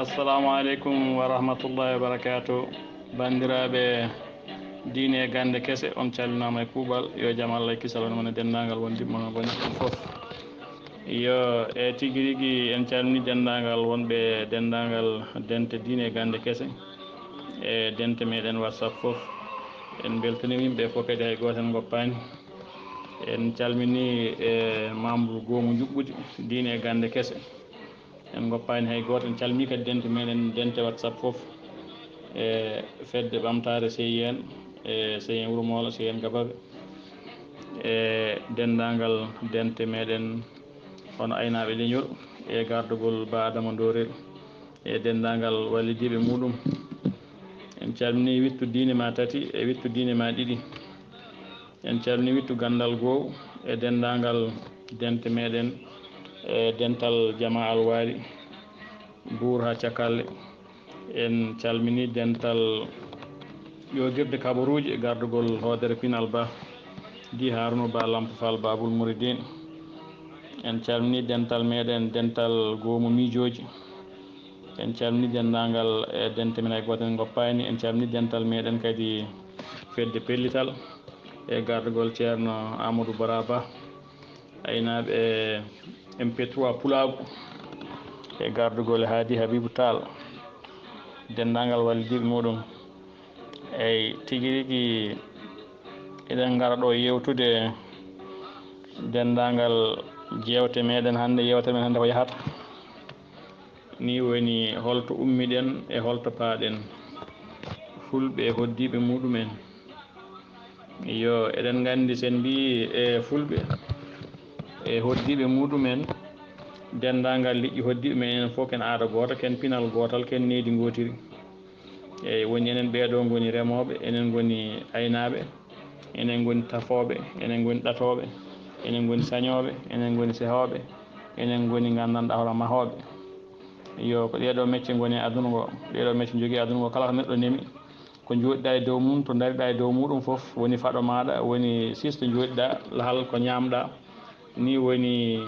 assalamu aleykum wa rahmatullahi wa barakatuh. Bandiraɓe diine e gande kese, on calminama e kuuɓal. Yo jaam Allah e kisal on woni dendagal wondiɓe boni ɗum foof. Yo e tigui rigui en calmini dendagal wonɓe dendagal dente diine e gande kese e dente meɗen WhatsApp foof. En beltanima yimɓe fof kadi hay goto en goppani. En calmini e membre goomu juɓɓudi diine e gande kese, en goppani hay goto. En calmini kadi dente meɗen dente WhatsApp foof e fedde ɓamtare seyen e seyen Wurmolo, seyen Gabaɓe e dendagal dente meɗen hono aynaɓe leñol e gardugol Ba Adama Dorel e dendagal wallidiɓe muɗum. En calmini wittu diine ma tati e wittu diine ma ɗiɗi. En calmini wittu gandal goho e dendagal dente meɗen e dental jama alwali Bour ha Cakalle. En calmini dental ƴogirde kabaruji e gardugol hoodere Pinal Ba di Harouna Ba Lampa Fall Babul Mouridine. En calmini dental meɗen dental goomu miijoji. En calmini dendagal e dente men hay goto en goppani. En calmini dental meɗen kadi fedde pellital e gardugol ceerno Amadou Baraba, aynaɓe e MP3 Pulago e gardugol Hadi Habibou Tall, dendagal wallidiɓe muɗum. Eyyi tigui rigui eɗen gara ɗo yewtude dendagal jewte meɗen hande. Yewtere men hande ko yahata ni woni holto ummiɗen e holto paaɗen fulɓe e hoddiɓe muɗumen. Yo eɗen gandi sen mbi e fulɓe e hoddiɓe muɗumen dendagal liƴƴi hoddiɓe men enen fof ken aada goto, ken pinal gotal, ken neydi gotiri. Eyyi woni enen ɓeeɗo goni remoɓe, enen goni aynaɓe, enen goni tafoɓe, enen goni ɗatoɓe, enen goni sañoɓe, enen goni sehoɓe, enen goni gandanɗa hono mahoɓe. Yo ko ɗeɗo métier goni e aduna ngo, ɗeɗo métier jogui aduna ngo. Kala ko neɗɗo nemi ko joɗiɗa e dow mum, to daariɗa e dow muɗum foof woni faaɗo maɗa, woni sisto joɗiɗa lahal ko ñamɗa, ni woni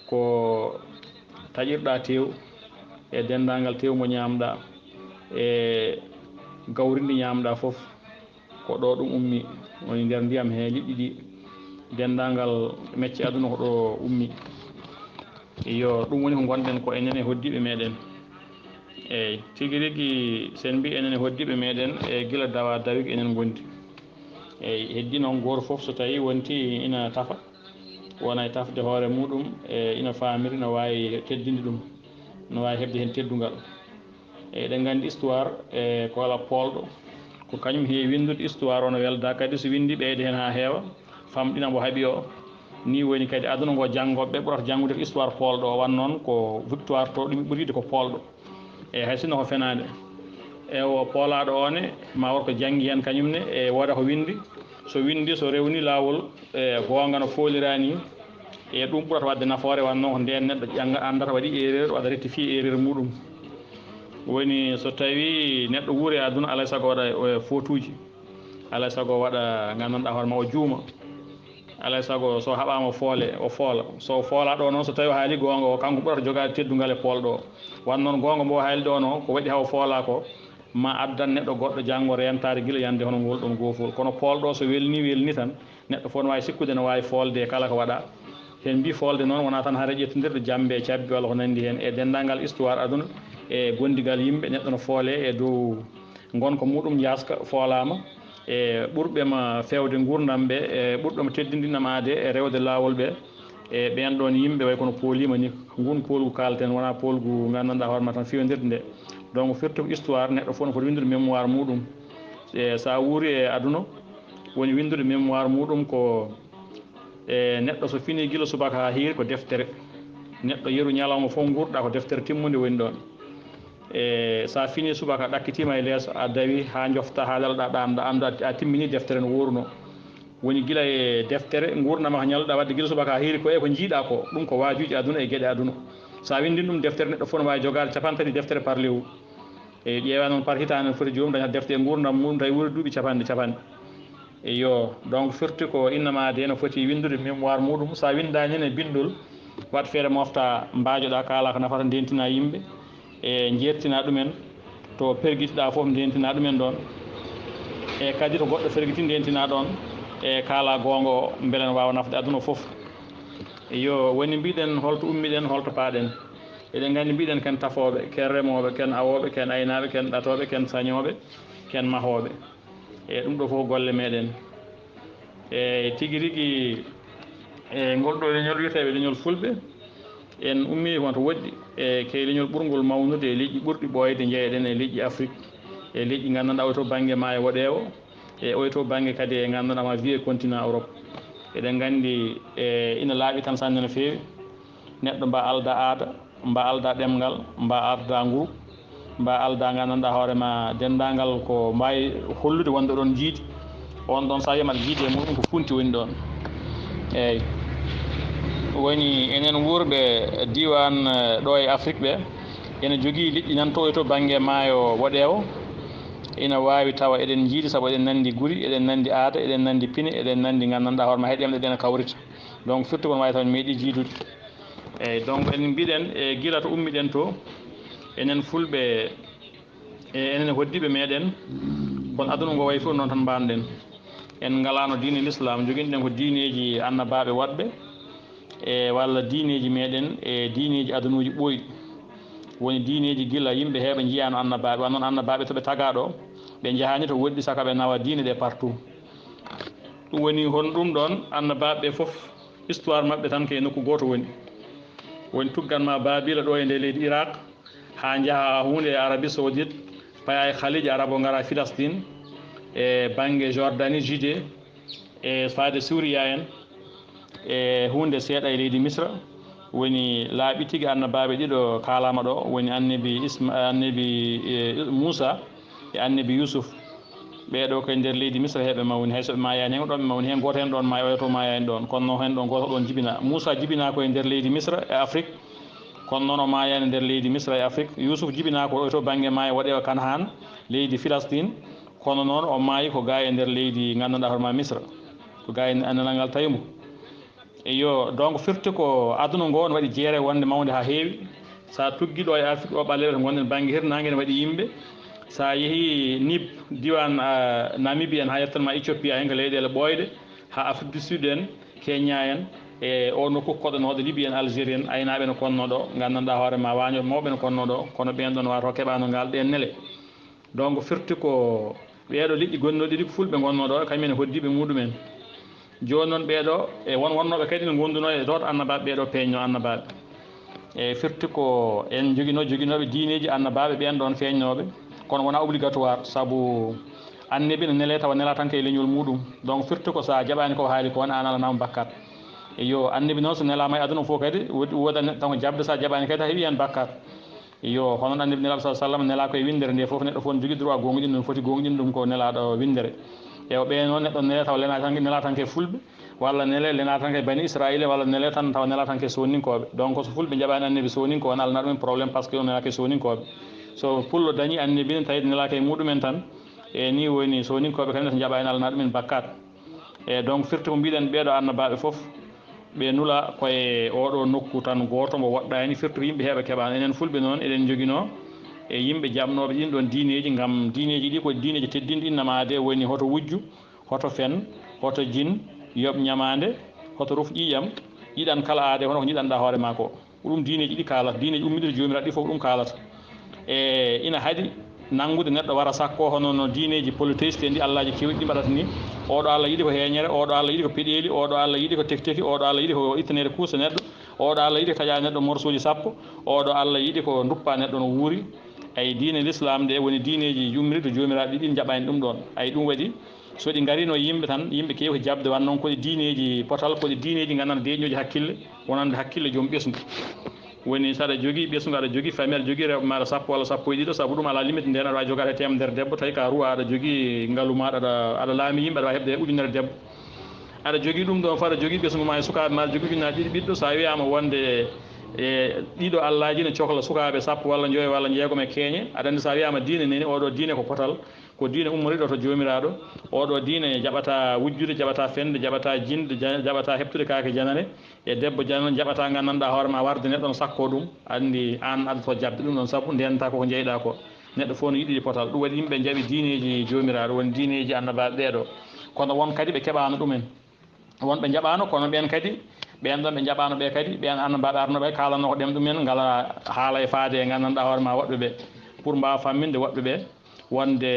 ko taƴirɗa tew e dendagal tew mo ñamɗa e gawrindi ñamɗa foof ko ɗo ɗum ummi, woni nder ndiyam he liƴƴi ɗi. Dendagal métier aduna ko ɗo ummi. Yo ɗum woni ko gonɗen ko enen e hoddiɓe meɗen. Eyyi tigui rigui sen mbi enen e hoddiɓe meɗen e guila dawa dawiki enen gondi. Eyyi heddi noon goto foof so tawi wonti ina tafa, wona e tafde hoore muɗum e ina famiri no wawi teddinde ɗum, no wawi hebde hen teddugal. Eɗen gandi histoire e ko wala polɗo ko kañum heewi windude. Histoire o no welda kadi so windi ɓeyda hen ha heewa famɗina mo haaɓi o. Ni woni kadi aduna ngo janggoɓe ɓurata janggude ko histoire polɗo o, wan noon ko victoire to ɗum ɓuuri yidde ko polɗo e hay sinno ko fenade. E o poolaɗo o ne ma wot ko janggi hen kañumne e woda ko windi. So windi so rewni lawol e gonga no folirani e ɗum ɓurata wadde nafoore. Wan noon ko nden neɗɗo andata waɗi erreur, waɗa rectifier erreur muɗum. Woni so tawi neɗɗo wuuri e aduna alay saago waɗa fautuji, alay saago waɗa gandanɗa hoorema o juuma, alay saago so haɓama foole o foola. So foola ɗo noon so tawi o haali gonga o kanko ɓurata jogade teddugal e polɗo o. Wan noon gonga mbo haali ɗo noon ko waɗi haw foola ko ma addan neɗɗo goɗɗo janggo rentade guila yande hono ngol ɗon gofol. Kono polɗo so welni tan neɗɗo fof no wawi sikkude ne wawi folde kala ko waɗa. Sen mbi folde noon wona tan haara ƴettodirde jambe e cabbi walla ko nandi hen. E dendagal histoire aduna e gondigal yimɓe neɗɗo no foole e dow gonka muɗum jaska foolama e ɓurɓema fewde gurdam ɓe e ɓurɓema teddindinam aade e rewde lawol ɓe e ɓen ɗon yimɓe way kono poolima ni. Ngun polgu kalten wona polgu gandanɗa hoorema tan fewndirde nde. Donc firti ko histoire neɗɗo fof no foti windude mémoire muɗum. E sa wuuri e aduna woni windude mémoire muɗum ko e neɗɗo so fini guila subaka ha hiiri ko deftere. Neɗɗo yeeru ñalawma fof gurɗa ko deftere timmude woni ɗon. E sa fini subaka ɗakkitima e leeso a dawi ha jofta ha lelɗa ɗamɗa anda a timmini deftere no woruno. Woni guila e deftere gurdama ko ñalluɗa wadde guila subaka ha hiiri ko e ko jiiɗa ko ɗum ko wajuji aduna e gueɗe aduna. Sa windin ɗum deftere neɗɗo fof no wawi jogade capantati deftere par lewru. e ƴeewa noon par hitande foti joomum daña defte e gurdam mum tawi wuuri duuɓi capanɗe yo donc firti ko innama de no foti windude mémoire muɗum sa windani hen e bindol wat feere mofta mbajoɗa kala ko nafata ndentina yimɓe e jertina ɗumen to perguitiɗa foof ndentina ɗumen ɗon e kadi to goɗɗo ferguiti ndentina ɗon e kaala gonga o beele ne wawa nafde aduna foof yo woni mbiɗen holto ummiɗen holto paaɗen eɗen gandi mbiɗen ken tafoɓe ken remoɓe ken awoɓe ken aynaɓe ken ɗatoɓe ken sañoɓe ken mahoɓe e ɗum ɗo fof golle meɗen e tigui rigui e ngol ɗo leñol wiyeteɓe leñol fulɓe en ummi wonto woɗɗi e ke leñol ɓurgol mawnude e liƴƴi ɓurɗi ɓoyde jeeyaɗen e liƴƴi afrique e liƴƴi gandanɗa oto banggue maayo woɗewo e oyto banggue kadi e gandanɗa ma wiye continent Europe eɗen gandi e ina laaɓi tan sanne no fewi neɗɗo mba alda aada mba alda ɗemgal mba alda nguru mba alda gandanɗa hoorema dendagal ko mbawi hollude wonde ɗon jiidi on ɗon sa wiima aɗa jiidi e muɗum ko funti woni ɗon eyyi woni enen wuurɓe diwan ɗo e afrique ɓe ene jogui liƴƴi nan to e to banggue maayo woɗewo ina wawi tawa eɗen jiidi saabu eɗen nandi guuri eɗen nandi aada eɗen nandi pine eɗen nandi gandanɗa hoorema heɗemɗe ɗen kawrita donc firti kon wawi taw en meeɗi jiidude eyyi donc en mbiɗen e guila to ummiɗen to enen fulɓe e enen hoddiɓe meɗen kono aduna ngo wayi fof noon tan mbanɗen en galano diine l'islam joguinoɗen ko diineji annabaɓe waɗɓe e walla diineji meɗen e diineji adunuji ɓoyɗi woni diineji guila yimɓe heɓe jiyano annabaɓe wan noon annabaɓe toɓe tagaɗo ɓe jahani to woɗɗi saka ɓe nawa diine ɗe partout ɗum woni hon ɗum ɗon annabaɓe foof histoire mabɓe tan ke nokku goto woni tugganma babila ɗo e nde leydi Irak ha jaaha hunde e Arabie Saoudite paya e khaliji arabo gara Philistine e banggue Jordanie Judée e faade Syria en e hunde seeɗa e leydi Misra woni laaɓi tigui annabaɓe ɗiɗo kalama ɗo woni annabi Moussa e annabi Yousuf ɓeɗo koye nder leydi Misra heɓe mawni haysoɓe mayani hen ɗon ɓe mawni hen goto hen ɗon ma oyoto mayani ɗon kono hen ɗon goto ɗon jibina Moussa jibina koye nder leydi Misra e Afrique kono noon o mayani nder leydi Misra e Afrique Yousuf jibina ko oyoto banggue maayo waɗewa Kanaan leydi Philistine kono noon o maayi ko ga e nder leydi gandanɗa hoorema Misra ko ga e annanal ngal tawimo yo donc firti ko aduna ngo ne waɗi jeere wonde mawde ha heewi sa tugguiɗo e Afrique o ɓaleɓe to gonɗen banggue hirnangue ne waɗi yimɓe sa yeehi nib diwan Namibie en ha yettanma Éthiopie hen ko leyɗele ɓoyɗe ha Afrique du Sud en Kenya en e o nokku koɗonoɗo Libye en Algérie en aynaɓe ne konno ɗo gandanɗa hoorema wañoɓe mawɓe ne konno ɗo kono ɓen ɗon wataw keɓano ngal ɗen nele donc firti ko ɓeeɗo liƴƴi gonnoɗi ɗi ko fulɓe gonno ɗo kañumen hoddiɓe muɗumen joni noon ɓeeɗo e wonnoɓe kadi ne gonduno e toon annabaɓe ɓeeɗo peeñno annabaɓe e firti ko en joguinoɓe diineji annabaɓe ɓen ɗon feeñnoɓe kono wona obligatoire saabu annabi ne neele tawa nela tan ke leñol muɗum donc firti ko sa jaɓani ko haali ko wona an alanama bakkat yo annabi noon so nelama e aduna fof kadi woda neɗɗo tan ko jabde sa jaɓani kadi ha heeɓi hen bakkat yo hono annabi nelaɗo sa sallam nela koye windere nde foof neɗɗo fof ne jogui droit gonɗin ɗum foti gonɗin ɗum ko nelaɗo windere e o ɓe noon neɗɗo nele tawa nela tan ke fulɓe walla nele lena tan ke bani Israël walla nele tan tawa nela tan ke soninkoɓe donc so fulɓe jaɓani annabi soninko wona alana ɗumen probléme par ce que on nelake soninkoɓe so pullo dañi annabi ne tawi nelaka e muɗumen tan e ni woni soninkoɓe kamɓe to jaɓani alana ɗumen bakkat e donc firti ko mbiɗen ɓeeɗo annabaɓe foof ɓe nula koye oɗo nokku tan goto mo woɗɗani firti ko yimɓe heeɓa keɓano enen fulɓe noon eɗen joguino e yimɓe jamnoɓe ɗin ɗon diineji gam diineji ɗi ko diineji teddinɗi innamade woni hoto wujju hoto fen hoto jin yoɓ ñamade hoto ruf ƴiƴam yiɗan kala aade hono ko jiɗanɗa hoorema ko ɗum diineji ɗi kalata diineji ummiɗiɗo jomiraɗo ɗi foof ɗum kalata e ina haaɗi nanngude neɗɗo wara sakko hono no diineji polythéiste en ɗi allaji kewɗi ɗi mbaɗata ni oɗo Allah yiɗi ko heeñere oɗo Allah yiɗi ko peɗeli oɗo Allah yiɗi ko tekteki oɗo Allah yiɗi ko ittanede kuusa neɗɗo oɗo Allah yiɗi ko taƴa neɗɗo morceau ji sappo oɗo Allah yiɗi ko duppa neɗɗo no wuuri ay diine l'islam de woni diineji yummirɗo jomiraɗo ɗiɗi jaɓani ɗum ɗon ay ɗum waɗi so ɗi garino yimɓe tan yimɓe kewi ko jabde wan noon koɗe diineji potal koɗe diineji gandana deeƴoji hakkille wonande hakkille joom ɓesgu woni saɗa jogui ɓesgu aɗa jogui famille aɗa jogui rewɓe maɗa sappo walla sappo e ɗiɗo saabu ɗum ala limite nden aɗa wawi jogade temedere debbo tawi ka ruwa aɗa jogui ngaalu maɗa aɗa laami yimɓe aɗa wawi heɓde ujunere debbo aɗa jogui ɗum ɗon fo aɗa jogui ɓesgu ma e sukaɓe ma aɗa jogui ujunnaje ɗiɗi ɓiɗɗo sa wiyama wonde ɗiɗo allaji ne cohla sukaɓe sappo walla joyi walla jeegom e keeñe aɗa andi sa wiyama diine neni oɗo diine ko potal ko diine ummoriɗo to jomiraɗo oɗo diine jaɓata wujjude jaɓata fende jaɓata jinde jaɓata heptude kaake janane e debbo janane jaɓata gandanɗa hoore ma warde neɗɗo no sakko ɗum andi an aɗa to jabde ɗum ɗon saabu ndenta koko jeyɗa ko neɗɗo fof no yiɗi potal ɗum waɗi yimɓe jaaɓi diineji jomiraɗo woni diineji annabaɓe ɓeeɗo kono won kadi ɓe keɓano ɗumen wonɓe jaɓano kono ɓen kadi ɓen ɗon ɓe jaɓano ɓe kadi ɓen annabaɓe arnoɓe kalanno ko ɗem ɗumen ngala haala e faade e gandanɗa hoore ma woɓɓe ɓe pour mbawa famminde woɓɓe ɓe wonde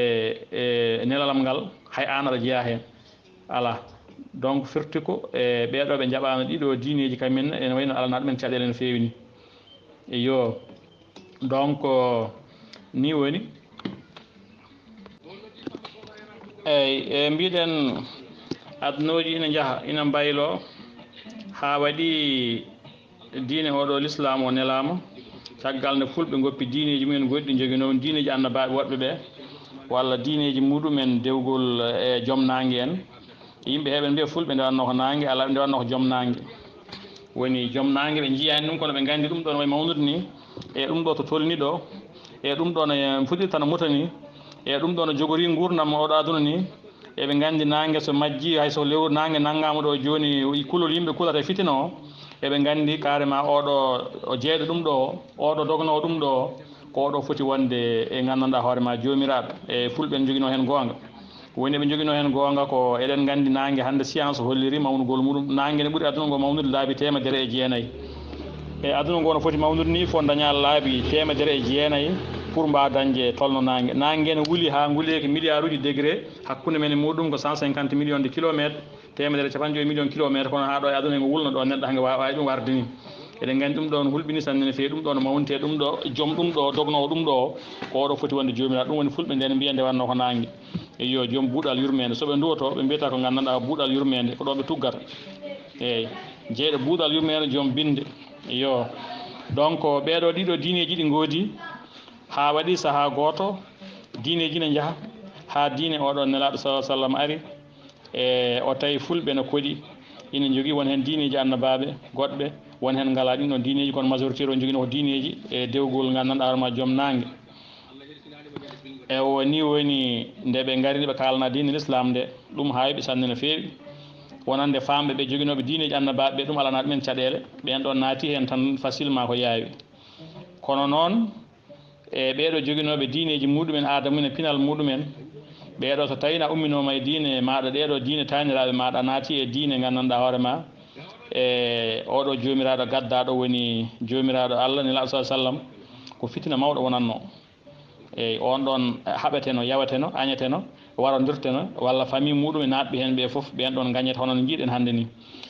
e nelalam ngal hay an aɗa jeeya hen ala donc firti ko e ɓeɗo ɓe jaɓano ɗiɗo diineji kamen ene wayno alana ɗumen caɗele no fewi ni yo donc ni woni eyyi mbiɗen adunoji ina jaaha ina mbaylo ha waɗi diine oɗo l'islam o nelama caggal nde fulɓe goppi diineji mumen goɗɗi joguino diineji annabaɓe woɗɓe ɓe walla diineji muɗumen dewgol e joom nangue en yimɓe heɓe mbiya fulɓe nde wanno ko nangue ala nde wanno ko joom nangue woni joom nangue ɓe jiyani ɗum kono ɓe gandi ɗum ɗon way mawnude ni e ɗum ɗo to tolni ɗo e ɗum ɗo no fuɗirta no muta ni e ɗum ɗo no jogori gurdam oɗo aduna ni eɓe gandi nangue so majji hayso lewru nangue naggama ɗo joni kulol yimɓe kulata e fitina o eɓe gandi carrément oɗo o jeeyɗo ɗum ɗo oɗo dognowo ɗum ɗo ko oɗo foti wonde e gandanɗa hoorema jomiraɗo e fulɓe en joguino hen gonga woni ɓe joguino hen gonga ko eɗen gandi nangue hande science holliri mawnugol muɗum nangue ne ɓuuri aduna ngo mawnude laabi 100 e aduna ngo no foti mawnude ni fo daña laabi 100 pour mbawa dañde tolno nangue nangue ne wuuli ha guuleki milliard uji degré hakkude men e muɗum ko 150 millions de kilométre 150 millions kilométre kono ha ɗo e aduna ngo wulno ɗo neɗɗo hange wawi ɗum warde ni eɗen gandi ɗum ɗo no hulɓini sanne no fewi ɗum ɗo no mawnte ɗum ɗo joom ɗum ɗo dognowo ɗum ɗo ko oɗo foti wonde jomiraɗo ɗum woni fulɓe nde ne mbiya nde wanno ko nangue eyo joom buuɗal yurmede soɓe duwoto ɓe mbiyata ko gandanɗa buuɗal yurmede ko ɗo ɓe tuggata eyyi jeeyɗo buuɗal yurmede joom binde yo donc ɓeɗo ɗiɗo diineji ɗi goodi ha waɗi saaha goto diineji ne jaaha ha diine oɗo nelaɗo sallah sallam ari e o tawi fulɓe no koɗi ina jogui won hen diineji annabaɓe goɗɓe won hen ngala ɗin ɗon diineji kono majorité o joguino ko diineji e dewgol gandanɗa hoorema joom nangue e woni woni nde ɓe garini ɓe kalana diine l'islam nde ɗum hayɓe sanne no fewi wonande famɓe ɓe joguinoɓe diineji annabaɓe ɓe ɗum alana ɗumen caɗele ɓen ɗon naati hen tan facilement ko yaawi kono noon e ɓeɗo joguinoɓe diineji muɗumen aada mumen e pinal muɗumen ɓeɗo so tawina umminoma e diine maɗa ɗeɗo diine taniraɓe maɗa naati e diine gandanɗa hoorema e oɗo jomiraɗo gaddaɗo woni jomiraɗo Allah nelaɗo sa sallam ko fitina mawɗo wonanno eyyi on ɗon haɓeteno yaweteno añeteno warodirteno walla famille muɗum e natɓe hen ɓe foof ɓen ɗon gañete hono no jiiɗen hande ni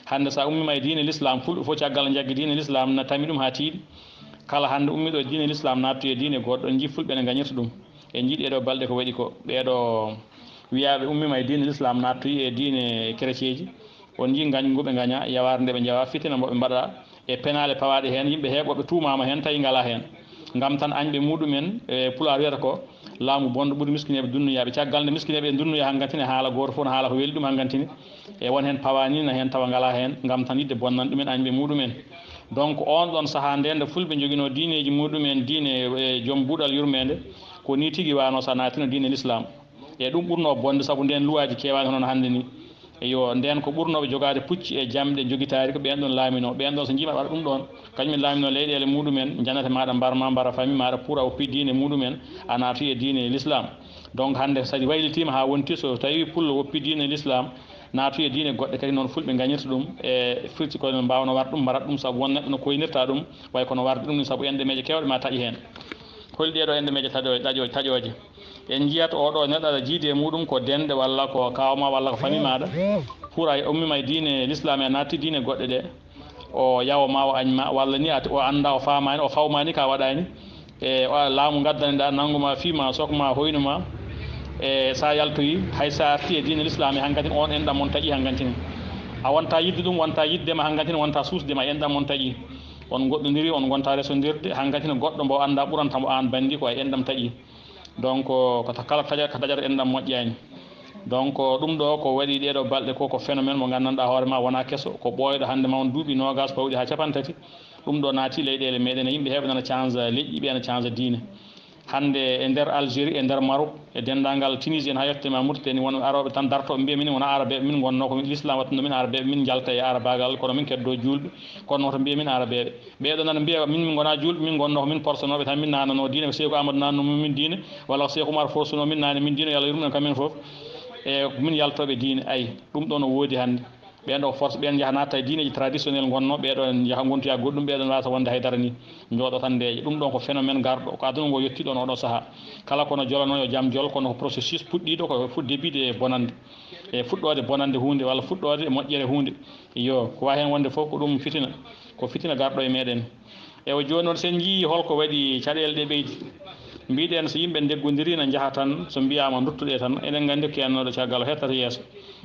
hande sa ummima e diine l'islam fulɓe foof caggal jaggi diine l'islam na tami ɗum ha tiiɗi kala hande ummiɗo e diine l'islam nattu e diine goɗɗo en jii fulɓe ne gañirta ɗum en jiiɗi ɗeɗo balɗe ko waɗi ko ɓeɗo wiyaɓe ummima e diine l'islam nattoyi e diine chrétien ji on jii gañguɓe gaña yaware nde ɓe jawa fitina moɓe mbaɗa e penale pawaɗe hen yimɓe heeɓoɓe tumama hen tawi ngala hen gam tan añɓe muɗumen e pular wiyata ko laamu bonɗo ɓuuri miskineɓe dunnuyaɓe caggal nde miskineɓe e dunnuya hankkantine haala goto fof no haala ko weeli ɗum hankkantine e won hen pawani na hen tawa ngala hen gam tan yidde bonnan ɗumen añɓe muɗumen donc on ɗon saaha nde nde fulɓe joguino diineji muɗumen diine e joom buuɗal yurmede ko ni tigui wano sa natino diine l'islam e ɗum ɓurno bonde saabu nden luwaji kewani hono hande ni yo nden ko ɓurnoɓe jogade pucci e jamɗe joguitari ko ɓen ɗon laamino ɓen ɗon so jiima waɗa ɗum ɗon kañumen laamino leyɗele muɗumen janata maɗa mbarma mbara famille maɗa pour a oppi diine muɗumen a naati e diine l'islam donc hande sadi waylitima ha wonti so tawi pullo woppi diine l'islam naatu e diine goɗɗe kadi noon fulɓe gañirta ɗum e firti kono mbawno war ɗum mbarat ɗum saabu won neɗɗo no koynirta ɗum way kono warde ɗum ni saabu enɗemeje kewɗe ma taaƴi hen holi ɗeɗo enɗemeje taƴoje en jiyat oɗo neɗɗo aɗa jiidi e muɗum ko dende walla ko kawma walla ko famille maɗa pour a ummima e diine l'islam e natti diine goɗɗe ɗe o yawma o añma walla ni o anda o famani o fawmani ka waɗani e laamu gaddaniɗa nangguma fiima sokma hoynuma e sa yaltoyi hay sa arti e diine l'islam e hankkatine on enɗam mon taaƴi hankkantine a wonta yidde ɗum wonta yiddema hankkantine wonta suusdema enɗam mon taaƴi on goɗɗodiri on gonta resodirde hankkatine goɗɗo mbo anda ɓurantamo an bandi ko e enɗam taaƴi donc ko kala ko daƴata enɗam moƴƴani donc ɗum ɗo ko waɗi ɗeɗo balɗe ko phénoméne mo gandanɗa hoorema wona kesso ko ɓooyɗo hande ma on duuɓi nogas pawɗi ha capantati ɗum ɗo naati leyɗele meɗen yimɓe heɓe nana change leƴƴi ɓe ana change diine hande e nder Algérie e nder Maroc e dendagal Tunisie en ha yettema Mauritanie won aroɓe tan darto mbiya min wona arabe min gonno ko l'islam wattuno min arabe min jalta e arabagal kono min keddo julɓe kono to mbiya min arabeɓe ɓeɗo nana mbiya min gona julɓe min gonno ko min porsonoɓe tan min nanano diine ko Seydou Amadou nanno min diine walla Cheikh Oumar forsuno min nani min diine yo Allah yurmen kamen foof e min yaltoɓe diine ayi ɗum ɗo no woodi hande ɓen ɗo force ɓen jaha natta e diineji traditionnel gonno ɓeɗo jaha gontoya goɗɗum ɓeɗon wasa wonde haydara ni jooɗo tan ndeeje ɗum ɗon ko phénoméne garɗo ko aduna ngo yetti ɗon oɗo saaha kala kono jolano yo jaam jol kono ko processus puɗɗiɗo ko fu début e bonande e fuɗɗode bonande hunde walla fuɗɗode moƴƴere hunde yo ko wawi hen wonde foof ko ɗum fitina ko fitina garɗo e meɗen ewa joni noon sen jii holko waɗi caɗele ɗe ɓeydi mbiɗen so yimɓe deggodiri ne jaaha tan so mbiyama duttuɗe tan eɗen gandi kennoɗo caggal o hettata yeeso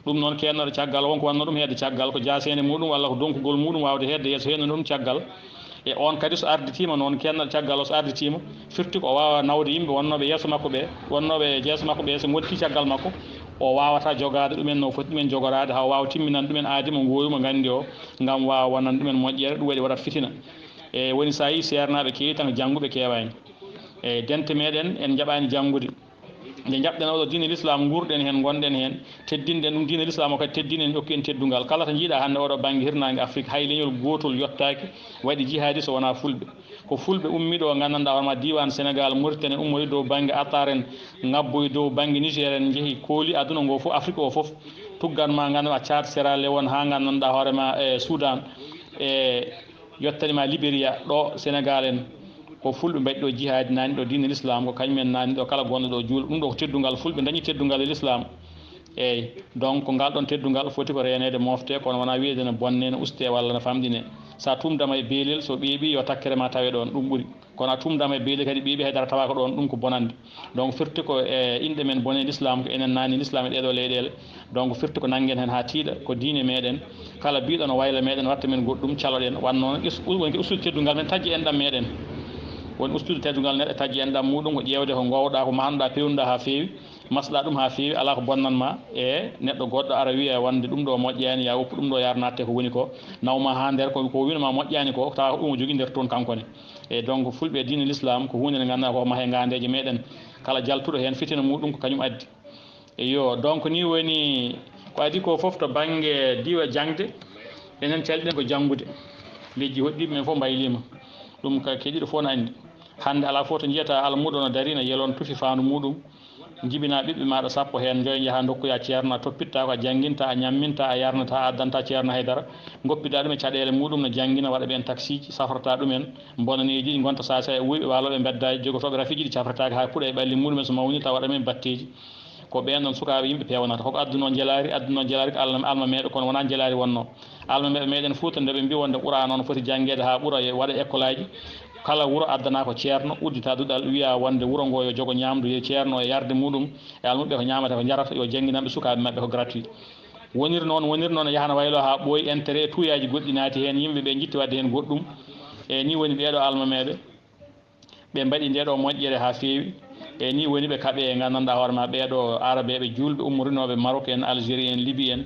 ɗum noon kennoɗo caggal wonko wanno ɗum hedde caggal ko jasede muɗum walla ko donkugol muɗum wawde hedde yeeso henno ɗum caggal e on kadi so arditima noon kennoɗo caggal o so arditima firti ko o wawa nawde yimɓe wonnoɓe yeeso makko ɓe wonnoɓe yeeso makko ɓe so gonti caggal makko o wawata jogade ɗumen no foti ɗumen jogorade ha wawa timminan ɗumen aadi mo goyuma gandi o gam wawa wonan ɗumen moƴƴere ɗum waɗi waɗat fitina e woni sa yi sernaɓe kewi tan jangguɓe kewani e dente meɗen en jaɓani janggude nde jaɓɗen oɗo diine l'islam gurɗen hen gonɗen hen teddinɗen ɗum diine l'islam o kadi teddini en ƴokki en teddugal kala to jiiɗa hande oɗo banggue hirnangue Afrique hay leñol gotol yettaki waɗi jihadi so wona fulɓe ko fulɓe ummiɗo gandanɗa hoorema diwan Sénégal Mauritanie en ummoyi dow banggue Atar en ngabboyi dow banggue Niger en jeehi kooli aduna ngo foof Afrique o foof tugganma ganduɗa Tchad Sierra Leone ha gandanɗa hoorema e Soudan e yettanima Libéria ɗo Sénégal en ko fulɓe mbaɗi ɗo jihadi nani ɗo diine l'islam ko kañumen nani ɗo kala gonɗo ɗo juul ɗum ɗo ko teddugal fulɓe dañi teddugal e l'islam eyyi donc ngal ɗon teddugal foti ko renede mofte kono wona wiide ne bonne ne uste walla ne famɗine sa tumdama e beelel so ɓeeɓi yo takkere ma tawe ɗon ɗum ɓuuri kono a tumdama e beelel kadi ɓeeɓi haydara tawa ko ɗon ɗum ko bonande donc firti ko e inɗe men bone l'islam ko enen nani l'islam e ɗeɗo leyɗele donc firti ko nanguen hen ha tiiɗa ko diine meɗen kala biɗo no wayla meɗen watta men goɗɗum caloɗen wanno woni ko ustude teddugal men tajji en ɗam meɗen woni ustude teddugal neɗɗo tajji en ɗam muɗum ko ƴewde ko gowɗa ko manduɗa pewnuɗa ha fewi masɗa ɗum ha fewi ala ko bonnanma e neɗɗo goɗɗo ara wiya wonde ɗum ɗo moƴƴani ya woppu ɗum ɗo yar natte ko woni ko nawma ha nder ko winoma moƴƴani ko tawa ko ɗum o jogui nder toon kankone e donc fulɓe diine l'islam ko hunde nde ganduɗa ko maahe gandeje meɗen kala jaltuɗo hen fitina muɗum ko kañum addi eyo donc ni woni ko adi ko foof to banggue diwa jangde enen calɗen ko janggude leydi Hoddiibe men foof mbaylima ɗum ka keɗiɗo fof no andi hande ala fof to jiyata almuɗo no darina yelon tuufi fandu muɗum jibina ɓiɓɓe maɗa sappo hen joyi jaaha dokkuya ceerno a toppitta ko a jangguinta a ñamminta a yarnata a addanta ceerno haydara goppida ɗum e caɗele muɗum no jangguina waɗa ɓen taxi ji safrata ɗumen bonaneji ɗi gonta sa e wuyɓe waloɓe beddaji jogotoɓe rafiji ɗi cafrataki ha puuɗa e ɓalli muɗumen so mawni taw waɗa men batteji ko ɓen ɗon sukaɓe yimɓe pewnata koko adduno jelari ko alma meɗe kono wona jelari wonno alma meɗe meɗen Fouta nde ɓe mbi wonde ɓuura noon foti janguede ha ɓuura waɗa école aji kala wuuro addana ko ceerno uddita duɗal wiya wonde wuuro ngo yo jogo ñamdu yo ceerno e yarde muɗum e almuɓe ko ñamata ko jarata yo jangguinanɓe sukaɓe mabɓe ko gratuit wonir noon yahana waylo ha ɓooyi intérêt e tuyaji goɗɗi naati hen yimɓeɓe jitti wadde hen goɗɗum e ni woni ɓeɗo alma meɗe ɓe mbaɗi ndeɗo moƴƴere ha fewi e ni woni ɓe kaaɓe e gandanɗa hoorema ɓeɗo arabeɓe julɓe ummorinoɓe Maroc en Algérie en Libye en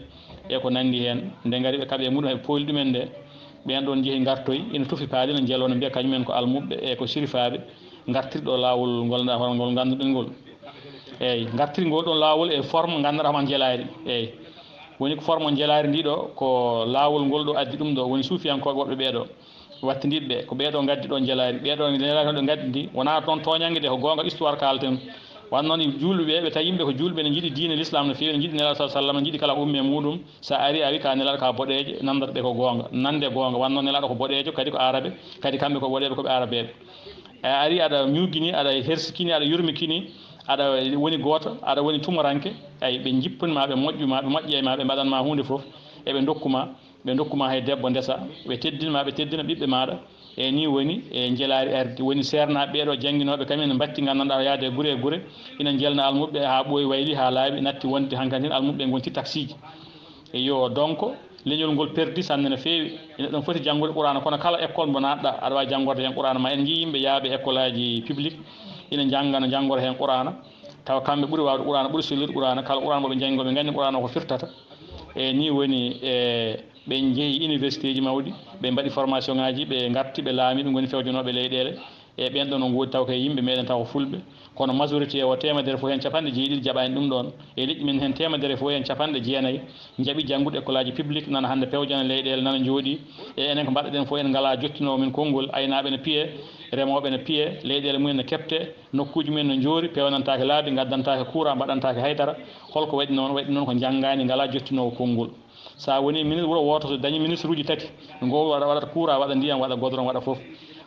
e ko nandi hen nde gari ɓe kaaɓe muɗum heɓe pooli ɗumen nde ɓen ɗon jeehi gartoyi ina tuufi paali no jeelo no mbiya kañumen ko almuɓe e ko sirifaɓe gartirɗo lawol ngolɗa hono ngol ganduɗen ngol eyyi gartiri ngol ɗon lawol e forme ganduɗa homan jelari eyyi woni ko forme jelari ndiɗo ko lawol ngol ɗo addi ɗum ɗo woni suufiyankoɓe woɓɓe ɓeɗo wattidiɓe ko ɓeɗo gaddi ɗon jelari ɓeɗo jelari ɗo gaddi ndi wona toon toñangue de ko gonga histoire kalten wannoon julɓe ɓe tawi yimɓe ko julɓe ne jiiɗi diine l'islam no fewi ne jiiɗi nelaɗo sallam ne jiiɗi kala ko ummi e muɗum sa ari a wi ka nelaɗo ka boɗejo nandata ɓe ko gonga nande gonga wannoon nelaɗo ko boɗejo kadi ko arabe kadi kamɓe ko boɗeɓe koɓe arabeɓe a ari aɗa ñugguini aɗa hersikini aɗa yurmikini aɗa woni goto aɗa woni tumoranke ay ɓe jippinma ɓe moƴƴuma ɓe moƴƴe ma ɓe mbaɗanma hunde foof eɓe dokkuma hay debbo ndesa ɓe teddinma ɓe teddina ɓiɓɓe maɗa e ni woni e jelari ardi woni sernaɓe ɓeɗo jangguinoɓe kamen ne batti gandanɗa yaade guure e guure ina jelna almuɓe ha ɓooyi wayli ha laaɓi natti wonde hankkadi hen almuɓe gonti taxi ji eyo donc leñol ngol perdi sanne no fewi ene ɗon foti janggude qur'ana kono kala école mo natɗa aɗa wawi janggorde hen qur'ana ma en jii yimɓe yaaɓe école aji publique ina janggana janggorde hen qur'ana tawa kamɓe ɓuuri wawde qur'ana ɓuuri sellude qur'ana kala qur'ana moɓe jangi ɓe gandi qur'ana ko firtata e ni woni e ɓe jeehi université ji mawɗi ɓe mbaɗi formation ngaji ɓe garti ɓe laami ɓe goni fewjanoɓe leyɗele e ɓen ɗon on goodi taw koye yimɓe meɗen taw ko fulɓe kono majorité o temedere fof hen capanɗe jeeɗiɗi jaɓani ɗum ɗon e liƴƴi men hen temedere fof hen capanɗe jeenayyi jaaɓi janggude école aji publique nana hande pewjana leyɗele nana jooɗi e enen ko mbaɗɗeɗen fof en ngala jottinowo men konngol aynaɓe ne piye remoɓe ne piye leyɗele mumen ne kepte nokkuji mumen ne joori pewnantake laabi gaddantake courant mbaɗantake haydara holko waɗi noon ko janggani ngala jottinowo konngol sa woni ministre wuuro woto so dañi ministre uji tati ngo waɗata courant waɗa ndiyam waɗa goudron waɗa foof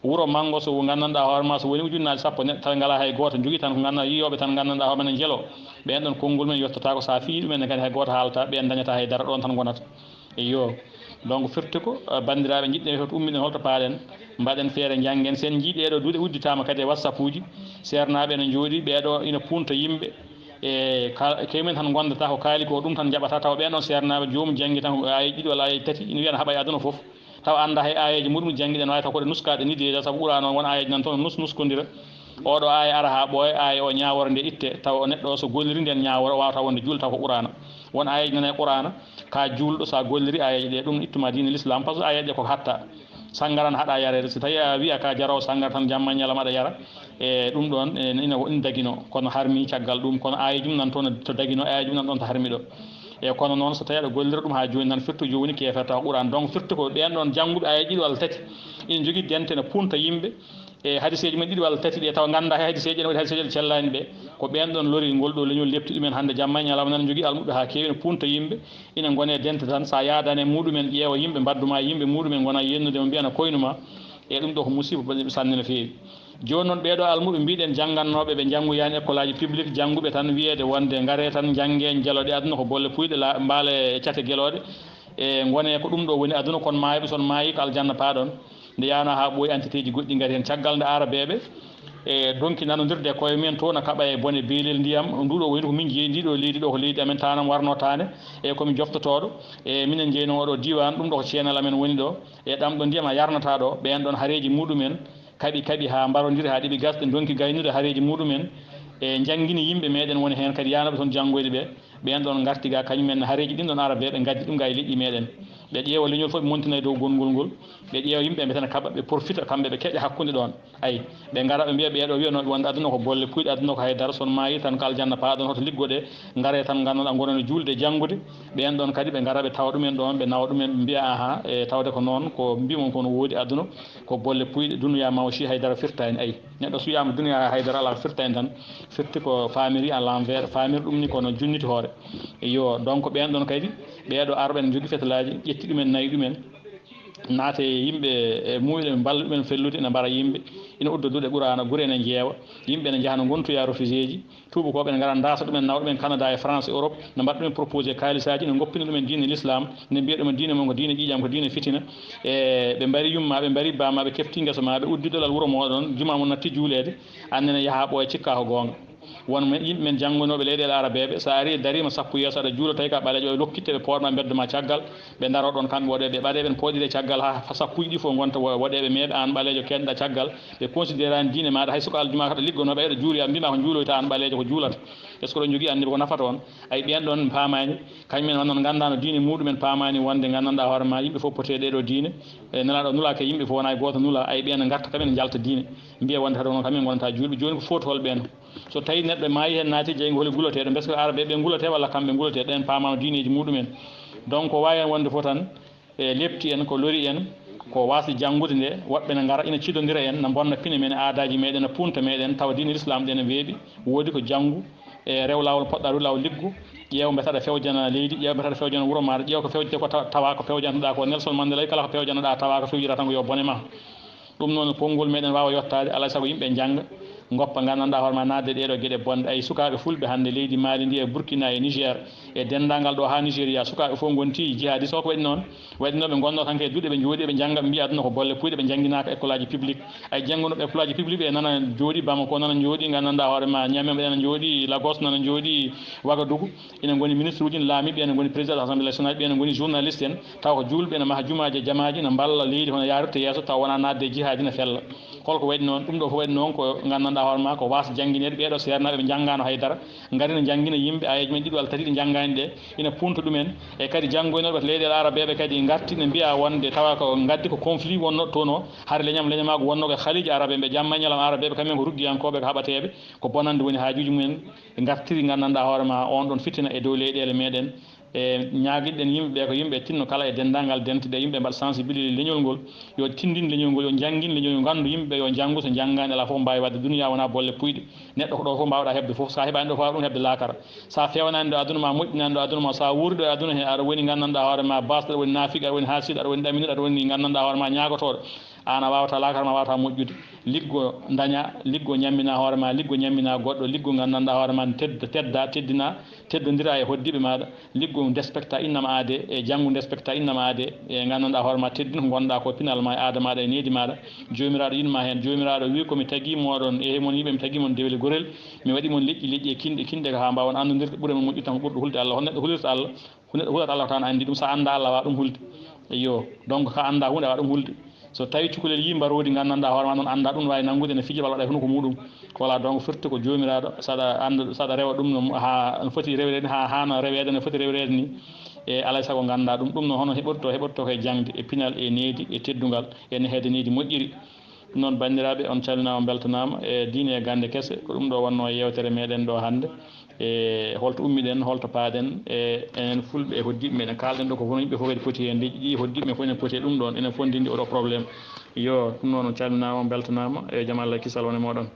wuro manggo so gandanɗa hoorema so woni ujunnaji sappo neɗɗo taw ngala hay goto jogui tan ko gandanɗa yiyoɓe tan gandanɗa hoorema ne jeelo ɓen ɗon konngol men yettotako sa fi ɗumen ne kadi hay goto haalata ɓen dañata haydara ɗon tan gonata iyo donc firti ko bandiraɓe jiɗɗen fof ummiɗen holto paaɗen mbaɗen feere janggen sen jiiɗi ɗeɗo duuɗe udditama kadi e whatsapp uji sernaɓe ne jooɗi ɓeɗo ina punta yimɓe e kewmen tan gondata ko kaali ko ɗum tan jaɓata taw ɓen ɗon sernaɓe jomum janggi tan ko ayeji ɗiɗi walla ayeji tati ina wiyana haaɓa e aduna foof taw anda hay ayeji muɗum jangguiɗen wawi taw koɗe nuskaɗe ni déjà saabu ɓuura noon won ayeji nan toon nuskodira oɗo aya ara ha ɓooya aya o ñawore nde itte taw neɗɗo o so golliri nden ñawore o wawata wonde juula taw ko ɓurana won ayeji nan e qur'ana ka julɗo sa golliri ayeji ɗe ɗum ittuma diine l'islam par ce que ayeji ɗe koko hatta sangaran haɗa yarede so tawi a wiya ka jarawo sangara tan jamma ñalama aɗa yara e ɗum ɗon ina dagino kono harmi caggal ɗum kono ayeji ɗum nan toon to dagino ayeji ɗum nan ɗon to harmi ɗo e kono noon so tawi aɗa gollira ɗum ha joni tan firtu joni keferta qur'an donc firtu ko ɓen ɗon jangguɓe ayeji ɗiɗi walla tati ina jogui dente ne punta yimɓe e hadiseji men ɗiɗi walla tati ɗe taw ganda hay hadiseji ene waɗi hadiseji ɗe cellani ɓe ko ɓen ɗon lori ngol ɗo leñol lepti ɗumen hande jamma e ñalawma nana jogui almuɓe ha kewi ne punta yimɓe ina gone dente tan sa yadani e muɗumen ƴeewa yimɓe mbadduma yimɓe muɗumen gona yennude mo mbiyana koynuma e ɗum ɗo ko musiba ɓe sanne no fewi joni noon ɓeɗo almuɓe mbiɗen janggannoɓe ɓe janggoyani école aji publique jangguɓe tan wiyede wonde gaare tan jangge jeeloɗe aduna ko bolle puyɗe mbaala e cate gueloɗe e gone ko ɗum ɗo woni aduna kono maayoɓe son maayi ko aljanna paaɗon nde yano ha ɓooyi entité ji goɗɗi gaari hen caggal nde arabeɓe e donki nanodirde koye mumen to no kaɓa e bone beelel ndiyam nduɗo woni ko min jeeyi ndiɗo leydi ɗo ko leydi amen tanam warno tane e komi joftotoɗo e minen jeyno oɗo diwan ɗum ɗo ko ceenal amen woni ɗo e ɗam ɗo ndiyam a yarnata ɗo ɓen ɗon haareji muɗumen kaaɓi ha mbarodiri ha ɗiɓi gasɗe donki gaynude haareji muɗumen e jangguini yimɓe meɗen woni hen kadi yanoɓe toon janggoyde ɓe ɓen ɗon garti ga kañumen haareji ɗin ɗon arabeɓe gaddi ɗum ga e liƴƴi meɗen ɓe ƴeewa leñol fof ɓe montina e dow gongol ngol ɓe ƴeewa yimɓe ɓe tan kaɓa ɓe profita kamɓe ɓe keeƴa hakkude ɗon ayi ɓe gara ɓe mbiya ɓeɗo wiyanoɓe wonde aduna ko bolle puyɗe aduna ko haydara son maayi tan ko aljanna paaɗon hoto liggoɗe gaare tan ganduɗa gonone julde e janggude ɓen ɗon kadi ɓe gara ɓe tawa ɗumen ɗon ɓe nawa ɗumen ɓe mbiya ahan e tawde ko noon ko mbimon kono woodi aduna ko bolle puyɗe duniya mawchi haydara firtani ayi neɗɗo so wiyama duniya haydara ala firtani tan firti ko famiri à l'envers famiri ɗum ni kono junniti hoore yo donc ɓen ɗon kadi ɓeɗo arɓe ne jogui fetelaji ƴetti ɗumen nayi ɗumen naate yimɓe e muyɗe balla ɗumen fellude ina mbara yimɓe ina udda duuɗe ɓurana guure ene jeewa yimɓe ne jahano gontoya refugé ji tubakoɓe ne gara dasa ɗumen nawa ɗumen Canada e France e Europe ne mbaɗa ɗumen proposé kalisaji ne goppina ɗumen diine l'islam ne mbiya ɗumen diine mon ko diine ƴiƴam ko diine fitina e ɓe mbari yummaɓe mbari bamaɓe kefti guesa maɓe uddiɗolal wuuro moɗon juma mum natti juulede annene yaaha ɓooya cikka ko gonga won yimɓe men janggonoɓe leyɗele arabeɓe sa ari darima sappo yesso aɗa juula tawi ka ɓalejo o lokkitte ɓe poɗma beddoma caggal ɓe daro ɗon kamɓe waɗeɓe ɓaɗeɓe poɗire caggal ha sappuji ɗi fof gonta waɗeɓe meeɓe an ɓalejo kenɗa caggal ɓe considéré an diine maɗa hay soko aljuma kaɗa liggonoɓe aɗa juuli a mbima ko juuloyta an ɓalejo ko juulata est ce que ɗon jogui anniɓe ko nafata on ay ɓen ɗon paamani kañumen wonnoon gandano diine muɗumen paamani wonde gandanɗa hoorema yimɓe fof pote ɗeɗo diine nelaɗo nulaka yimɓe fof wona e goto nula ay ɓen garta kamen jalta diine mbiya wonde haɗa noon kamen gonata julɓe joni ko fotowol ɓen so tawi neɗɗo maayi hen naati jeygo holi guloteɗo est ce que araɓe ɓe gulate walla kamɓe gulate ɗen paamano diineji muɗumen donc ko wawi hen wonde fof tan e lepti en ko lori en ko wasde janggude nde woɓɓe ne gara ina cidodira en ne bonna pine men e aadaji meɗen ne punta meɗen tawa diine l'islam ɗe ne weeɓi woodi ko janggu e rew lawol poɗɗa rew lawol liggo ƴeew mbetaɗa fewjana leydi ƴeew mbetaɗa fewjana wuuro maɗa ƴeew ko fewjete ko tawa ko fewjantoɗa ko Nelson Mandela kala ko fewjanoɗa tawa ko fewjira tan ko yo bone ma ɗum noon konngol meɗen wawa yettade alay saago yimɓe jangga goppa gandanɗa hoorema nadde ɗeɗo gueɗe bonde ay sukaɓe fulɓe hande leydi Mali ndi e Burkina e Niger e dendagal ɗo ha Nigéria sukaɓe fof gonti jihadi so ko waɗi noon waɗinoɓe gonno tan ke duuɗe ɓe jooɗi ɓe jangga ɓe mbiya aduna ko bolle puyɗe ɓe jangguinaka école aji publique ay janggunoɓe école aji publique ɓe nana jooɗi Bamako nana jooɗi gandanɗa hoorema Niamey ɓe nana jooɗi Lagos nana jooɗi Ouagadougou ina goni ministre uji ne laamiɓe ene goni président de l'Assemblée nationale ɓe ene goni journaliste en taw ko julɓe ene maaha jumaji e jamaji ne balla leydi hono yarirta yesso taw wona nadde jihadi ne fella holko waɗi noon ɗum ɗo ko waɗi noon ko gandanɗa hoore ma ko wasa jangguinede ɓeɗo sernaɓe ɓe janggano haydara garino jangguina yimɓe ayeji men ɗiɗi walla tati ɗi janggani ɗe ina punta ɗumen e kadi janggoynoɓe to leyɗele arabeɓe kadi garti ne mbiya wonde tawa ko gaddi ko conflit wonno toon o har leñamago wonno ko haliji arabe ɓe jamma ñalam arabeɓe kamen ko ruggiyankoɓe ko haɓateɓe ko bonande woni hajuji mumen ɓe gartiri gandanɗa hoore ma on ɗon fitina e dow leyɗele meɗen e ñaguiɗen yimɓeɓe ko yimɓe tinno kala e dendagal dentede yimɓe mbaɗa sensibilisé leñol ngol yo tindin leñol ngol yo jangguin leñol ngol gandu yimɓeɓe yo janggu so janggani ala foof mbawi wadde duniya wona bolle puyɗe neɗɗo ko ɗo foof mbawɗa hebde foof sa heɓani ɗo fo ɗum hebde lakara sa fewnani ɗo aduna ma moƴƴinani ɗo aduna ma sa wuuri ɗo e aduna he aɗa woni gandanɗa hoore ma basɗo aɗa woni nafique aɗa woni hasiɗo aɗa woni ɗaminiɗo aɗa woni gandanɗa hoore ma ñagotoɗo an a wawata lakara ma wawata moƴƴude liggo daña liggo ñammina hoore ma liggo ñammina goɗɗo liggo gandanɗa hoore ma tedda teddina teddodira e hoddiɓe maɗa liggo despecta innama aade e janggo despecta innama aade e gandanɗa hoore ma teddin ko gonɗa ko pinal ma e aada maɗa e needi maɗa jomiraɗo yinma hen jomiraɗo wi komi taguimoɗon e mon yiɓe mi taguimon dewle gorel mi waɗimon leƴƴi e kinɗe ko ha mbawon andodirde ɓuura men moƴƴi tan ko ɓurɗo hulde Allah neɗɗo hulirta Allah neɗɗo hulata Allah tan andi ɗum sa anda Allah wawa ɗum hulde iyo donc ka anda hunde wawa ɗum hulde so tawi cukalel yi mbarodi gandanɗa hoore ma noon anda ɗum wawi nanggude ne fiji walla waɗa hono ko muɗum voilà donc firti ko jomiraɗo saɗa anda saɗa rewa ɗum no ha foti rewrede ha hano rewede no foti rewrede ni e alay saago ganda ɗum ɗum noon hono heɓorto koye jangde e pinal e needi e teddugal ene heede needi moƴƴiri ɗum noon bandiraɓe on calminama beltanama e diine e gande kesse ko ɗum ɗo wonno yewtere meɗen ɗo hande e holto ummiɗen holto paaɗen e enen fulɓe e hoddiɓe meɗen kalɗen ɗo ko hono yimɓe fof kadi poti hen ɗi hoddiɓe men fof enen poti e ɗum ɗon enen fof ndindi oɗo probléme yo ɗum noon on calminama on beltanama e jaam Allah e kisal wone moɗon